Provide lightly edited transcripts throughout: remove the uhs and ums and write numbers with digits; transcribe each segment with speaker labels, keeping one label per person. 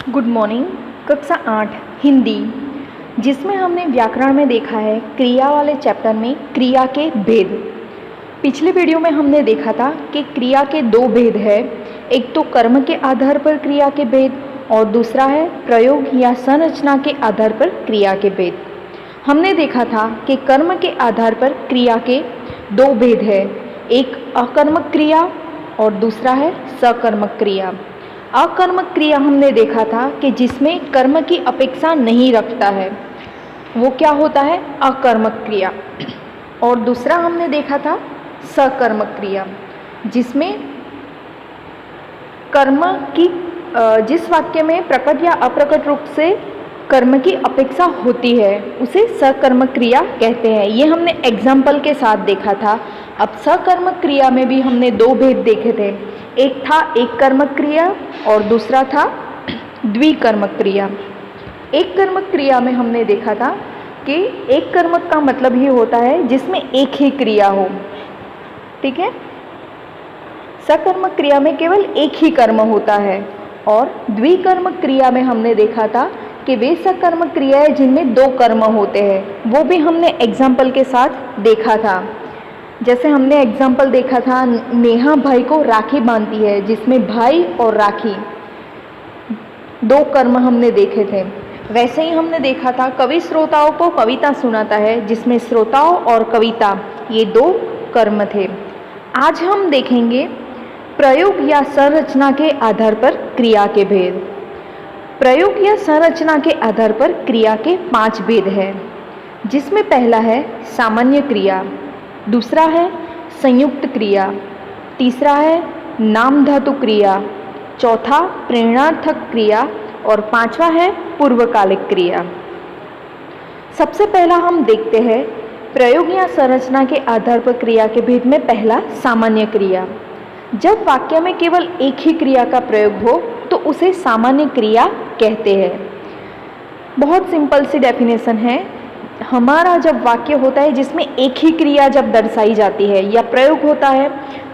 Speaker 1: Good morning. कक्षा 8 हिंदी, जिसमें हमने व्याकरण में देखा है क्रिया वाले चैप्टर में क्रिया के भेद। पिछले वीडियो में हमने देखा था कि क्रिया के दो भेद है, एक तो कर्म के आधार पर क्रिया के भेद और दूसरा है प्रयोग या संरचना के आधार पर क्रिया के भेद। हमने देखा था कि कर्म के आधार पर क्रिया के दो भेद है, एक अकर्मक क्रिया और दूसरा है सकर्मक क्रिया। अकर्मक क्रिया हमने देखा था कि जिसमें कर्म की अपेक्षा नहीं रखता है, वो क्या होता है, अकर्मक क्रिया। और दूसरा हमने देखा था सकर्मक क्रिया, जिसमें कर्म की जिस वाक्य में प्रकट या अप्रकट रूप से कर्म की अपेक्षा होती है उसे सकर्मक क्रिया कहते हैं। ये हमने एग्जाम्पल के साथ देखा था। अब सकर्मक क्रिया में भी हमने दो भेद देखे थे, एक था एक कर्मक क्रिया और दूसरा था द्विकर्मक क्रिया। एक कर्मक क्रिया में हमने देखा था कि एक कर्मक का मतलब ये होता है जिसमें एक ही क्रिया हो, ठीक है। सकर्मक क्रिया में केवल एक ही कर्म होता है। और द्विकर्मक क्रिया में हमने देखा था कि वे सकर्मक क्रियाएं जिनमें दो कर्म होते हैं, वो भी हमने एग्जाम्पल के साथ देखा था। जैसे हमने एग्जाम्पल देखा था, नेहा भाई को राखी बांधती है, जिसमें भाई और राखी दो कर्म हमने देखे थे। वैसे ही हमने देखा था कवि श्रोताओं को कविता सुनाता है, जिसमें श्रोताओं और कविता ये दो कर्म थे। आज हम देखेंगे प्रयोग या संरचना के आधार पर क्रिया के भेद। प्रयोग या संरचना के आधार पर क्रिया के 5 भेद हैं, जिसमें पहला है सामान्य क्रिया, दूसरा है संयुक्त क्रिया, तीसरा है नाम धातु क्रिया, चौथा प्रेरणार्थक क्रिया और पांचवा है पूर्वकालिक क्रिया। सबसे पहला हम देखते हैं प्रयोग या संरचना के आधार पर क्रिया के भेद में पहला सामान्य क्रिया। जब वाक्य में केवल एक ही क्रिया का प्रयोग हो तो उसे सामान्य क्रिया कहते हैं। बहुत सिंपल सी डेफिनेशन है। हमारा जब वाक्य होता है जिसमें एक ही क्रिया जब दर्शाई जाती है या प्रयोग होता है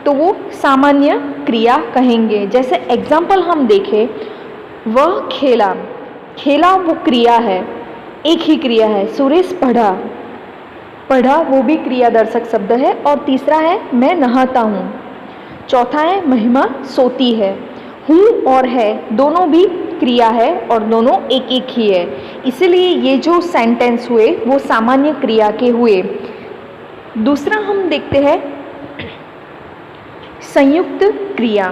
Speaker 1: तो वो सामान्य क्रिया कहेंगे। जैसे एग्जाम्पल हम देखें, वह खेला, खेला वो क्रिया है, एक ही क्रिया है। सुरेश पढ़ा, पढ़ा वो भी क्रियादर्शक शब्द है। और तीसरा है मैं नहाता हूँ, चौथा है महिमा सोती है। हूँ और है दोनों भी क्रिया है और दोनों एक एक ही है, इसलिए ये जो सेंटेंस हुए वो सामान्य क्रिया के हुए। दूसरा हम देखते हैं संयुक्त क्रिया।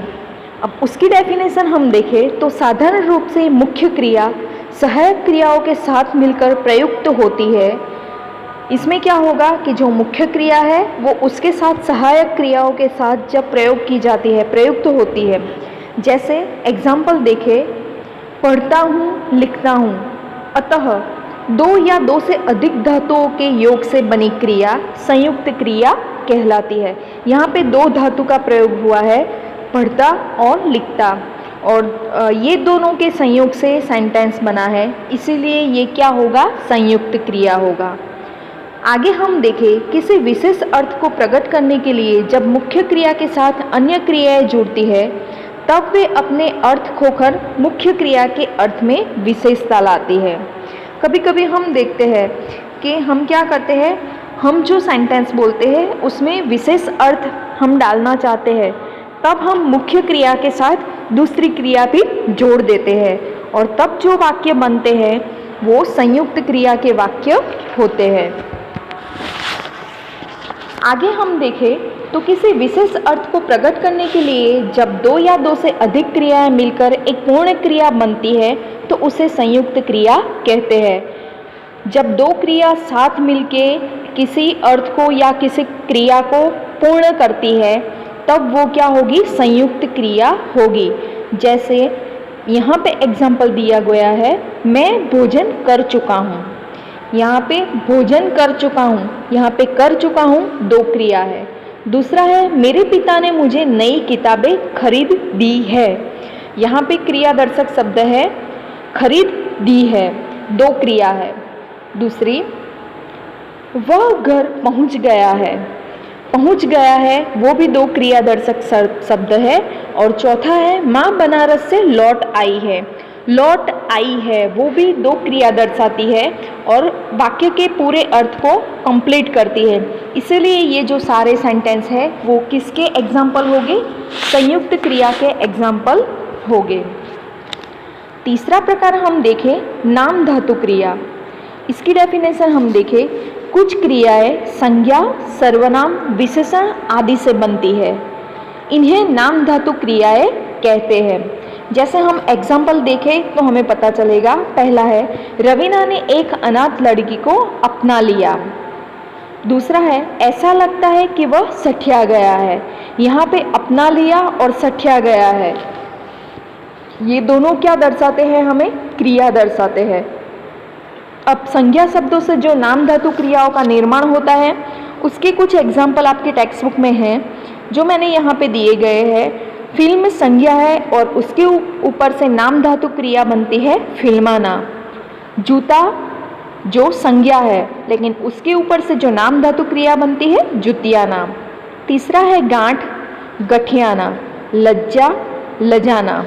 Speaker 1: अब उसकी डेफिनेशन हम देखें तो साधारण रूप से मुख्य क्रिया सहायक क्रियाओं के साथ मिलकर प्रयुक्त होती है। इसमें क्या होगा कि जो मुख्य क्रिया है वो उसके साथ सहायक क्रियाओं के साथ जब प्रयोग की जाती है, प्रयुक्त होती है। जैसे एग्जाम्पल देखें, पढ़ता हूँ, लिखता हूँ। अतः दो या दो से अधिक धातुओं के योग से बनी क्रिया संयुक्त क्रिया कहलाती है। यहाँ पे दो धातु का प्रयोग हुआ है, पढ़ता और लिखता, और ये दोनों के संयोग से सेंटेंस बना है, इसीलिए ये क्या होगा, संयुक्त क्रिया होगा। आगे हम देखें किसी विशेष अर्थ को प्रकट करने के लिए जब मुख्य क्रिया के साथ अन्य क्रियाएं जुड़ती है तब वे अपने अर्थ खोकर मुख्य क्रिया के अर्थ में विशेषता लाती है। कभी कभी हम देखते हैं कि हम क्या करते हैं, हम जो सेंटेंस बोलते हैं उसमें विशेष अर्थ हम डालना चाहते हैं, तब हम मुख्य क्रिया के साथ दूसरी क्रिया भी जोड़ देते हैं और तब जो वाक्य बनते हैं वो संयुक्त क्रिया के वाक्य होते हैं। आगे हम देखें तो किसी विशेष अर्थ को प्रकट करने के लिए जब दो या दो से अधिक क्रियाएं मिलकर एक पूर्ण क्रिया बनती है तो उसे संयुक्त क्रिया कहते हैं। जब दो क्रिया साथ मिलके किसी अर्थ को या किसी क्रिया को पूर्ण करती है तब वो क्या होगी, संयुक्त क्रिया होगी। जैसे यहाँ पे एग्जाम्पल दिया गया है, मैं भोजन कर चुका हूँ। यहाँ पे भोजन कर चुका हूँ, यहाँ पे कर चुका हूँ दो क्रिया है। दूसरा है मेरे पिता ने मुझे नई किताबें खरीद दी है। यहाँ पे क्रियादर्शक शब्द है, खरीद दी है, दो क्रिया है। दूसरी, वह घर पहुँच गया है, पहुँच गया है वो भी दो क्रियादर्शक शब्द है। और चौथा है माँ बनारस से लौट आई है, लौट आई है वो भी दो क्रिया दर्शाती है और वाक्य के पूरे अर्थ को कंप्लीट करती है। इसीलिए ये जो सारे सेंटेंस है वो किसके एग्जाम्पल होंगे? संयुक्त क्रिया के एग्जाम्पल होंगे। तीसरा प्रकार हम देखें नाम धातु क्रिया। इसकी डेफिनेशन हम देखें, कुछ क्रियाएं संज्ञा, सर्वनाम, विशेषण आदि से बनती है, इन्हें नाम धातु क्रियाएं कहते हैं। जैसे हम एग्जाम्पल देखें तो हमें पता चलेगा। पहला है, रवीना ने एक अनाथ लड़की को अपना लिया। दूसरा है, ऐसा लगता है कि वह सठिया गया है। यहाँ पे अपना लिया और सठिया गया है, ये दोनों क्या दर्शाते हैं? हमें क्रिया दर्शाते हैं। अब संज्ञा शब्दों से जो नाम धातु क्रियाओं का निर्माण होता है उसके कुछ एग्जाम्पल आपके टेक्स्ट बुक में हैं जो मैंने यहाँ पे दिए गए हैं। फिल्म संज्ञा है और उसके ऊपर से नाम धातु क्रिया बनती है फिल्माना। जूता जो संज्ञा है लेकिन उसके ऊपर से जो नाम धातु क्रिया बनती है जुतियाना। तीसरा है गांठ, गठियाना। लज्जा, लजाना।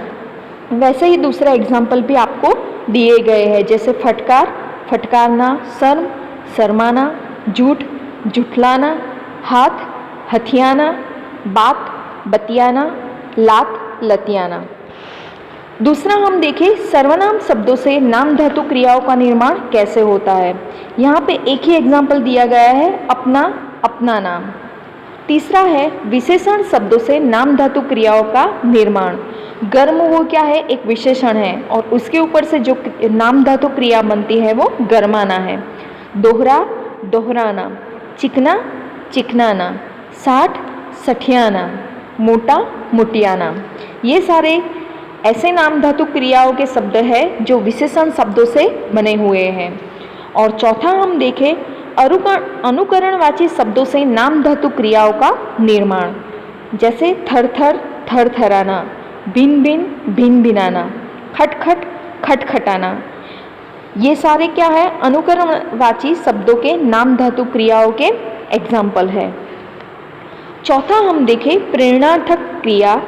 Speaker 1: वैसे ही दूसरा एग्जाम्पल भी आपको दिए गए हैं, जैसे फटकार, फटकारना। शर्म, शर्माना। झूठ, झुठलाना। हाथ, हथियाना। बात, बतियाना। लात, लतियाना। दूसरा हम देखें सर्वनाम शब्दों से नाम धातु क्रियाओं का निर्माण कैसे होता है। यहाँ पे एक ही एग्जाम्पल दिया गया है, अपना, अपना नाम। तीसरा है विशेषण शब्दों से नाम धातु क्रियाओं का निर्माण। गर्म वो क्या है? एक विशेषण है और उसके ऊपर से जो नाम धातु क्रिया बनती है वो गर्माना है। दोहरा, दोहराना। चिकना, चिकनाना। साठ, सठियाना। मोटा, मुटियाना। ये सारे ऐसे नाम धातु क्रियाओं के शब्द हैं जो विशेषण शब्दों से बने हुए हैं। और चौथा हम देखें अनुकरणवाची शब्दों से नाम धातु क्रियाओं का निर्माण, जैसे थर थर, थर थराना। भिन भिन, भिन भिनाना। खट खट, खट खटाना। ये सारे क्या है? अनुकरणवाची शब्दों के नाम धातु क्रियाओं के एग्जाम्पल है। चौथा हम देखें प्रेरणार्थक क्रिया।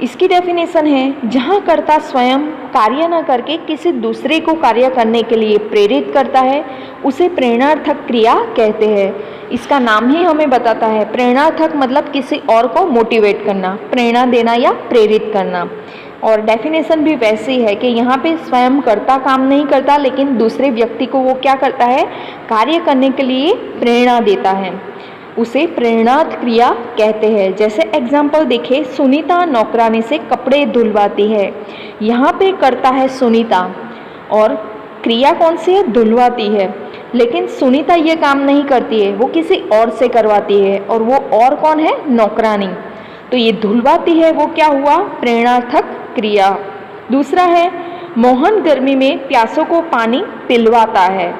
Speaker 1: इसकी डेफिनेशन है, जहाँ कर्ता स्वयं कार्य न करके किसी दूसरे को कार्य करने के लिए प्रेरित करता है उसे प्रेरणार्थक क्रिया कहते हैं। इसका नाम ही हमें बताता है। प्रेरणार्थक मतलब किसी और को मोटिवेट करना, प्रेरणा देना या प्रेरित करना। और डेफिनेशन भी वैसी है कि यहाँ पे स्वयं कर्ता काम नहीं करता लेकिन दूसरे व्यक्ति को वो क्या करता है? कार्य करने के लिए प्रेरणा देता है, उसे प्रेरणार्थ क्रिया कहते हैं। जैसे एग्जाम्पल देखें, सुनीता नौकरानी से कपड़े धुलवाती है। यहाँ पे करता है सुनीता और क्रिया कौन सी है? धुलवाती है। लेकिन सुनीता ये काम नहीं करती है, वो किसी और से करवाती है और वो और कौन है? नौकरानी। तो ये धुलवाती है वो क्या हुआ? प्रेरणार्थक क्रिया। दूसरा है मोहन गर्मी में प्यासों को पानी पिलवाता है।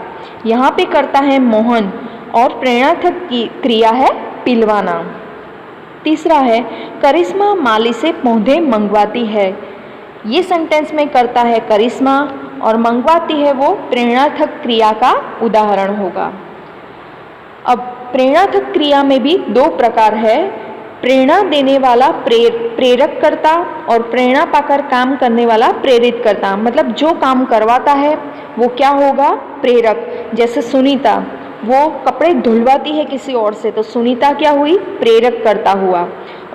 Speaker 1: यहाँ पे करता है मोहन और प्रेरणार्थक की क्रिया है पिलवाना। तीसरा है करिश्मा माली से पौधे मंगवाती है। ये सेंटेंस में करता है करिश्मा और मंगवाती है वो प्रेरणार्थक क्रिया का उदाहरण होगा। अब प्रेरणार्थक क्रिया में भी दो प्रकार है, प्रेरणा देने वाला प्रेरक करता और प्रेरणा पाकर काम करने वाला प्रेरित करता। मतलब जो काम करवाता है वो क्या होगा? प्रेरक। जैसे सुनीता वो कपड़े धुलवाती है किसी और से, तो सुनीता क्या हुई? प्रेरक करता हुआ।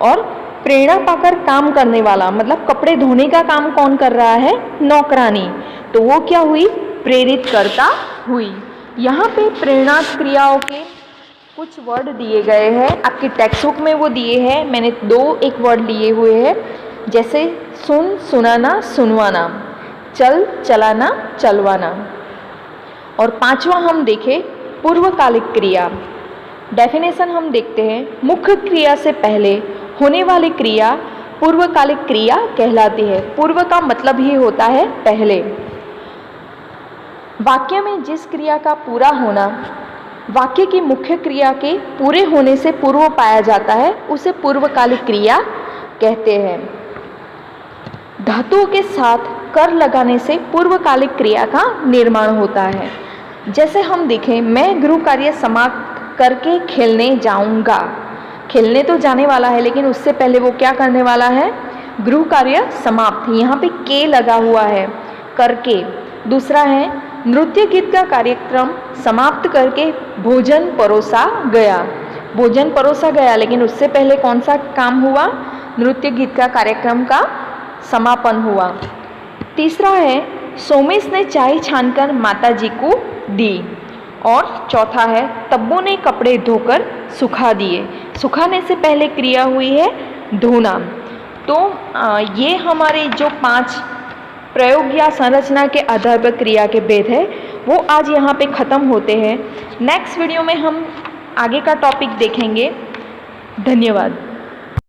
Speaker 1: और प्रेरणा पाकर काम करने वाला मतलब कपड़े धोने का काम कौन कर रहा है? नौकरानी। तो वो क्या हुई? प्रेरित करता हुई। यहाँ पे प्रेरणा क्रियाओं के कुछ वर्ड दिए गए हैं, आपकी टेक्स्ट बुक में वो दिए हैं। मैंने एक वर्ड लिए हुए हैं, जैसे सुन, सुनाना, सुनवाना। चल, चलाना, चलवाना। और पांचवा हम देखें पूर्वकालिक क्रिया। डेफिनेशन हम देखते हैं, मुख्य क्रिया से पहले होने वाली क्रिया पूर्वकालिक क्रिया कहलाती है। पूर्व का मतलब ही होता है पहले। वाक्य में जिस क्रिया का पूरा होना वाक्य की मुख्य क्रिया के पूरे होने से पूर्व पाया जाता है उसे पूर्वकालिक क्रिया कहते हैं। धातुओं के साथ कर लगाने से पूर्वकालिक क्रिया का निर्माण होता है। जैसे हम देखें, मैं गृह कार्य समाप्त करके खेलने जाऊंगा। खेलने तो जाने वाला है लेकिन उससे पहले वो क्या करने वाला है? गृह कार्य समाप्त, यहाँ पे के लगा हुआ है, करके। दूसरा है नृत्य गीत का कार्यक्रम समाप्त करके भोजन परोसा गया। भोजन परोसा गया, लेकिन उससे पहले कौन सा काम हुआ? नृत्य गीत का कार्यक्रम का समापन हुआ। तीसरा है सोमेश ने चाय छानकर माताजी को दी। और चौथा है तब्बू ने कपड़े धोकर सुखा दिए। सुखाने से पहले क्रिया हुई है धोना। तो ये हमारे जो 5 प्रयोग या संरचना के आधार पर क्रिया के भेद है वो आज यहाँ पे ख़त्म होते हैं। नेक्स्ट वीडियो में हम आगे का टॉपिक देखेंगे। धन्यवाद।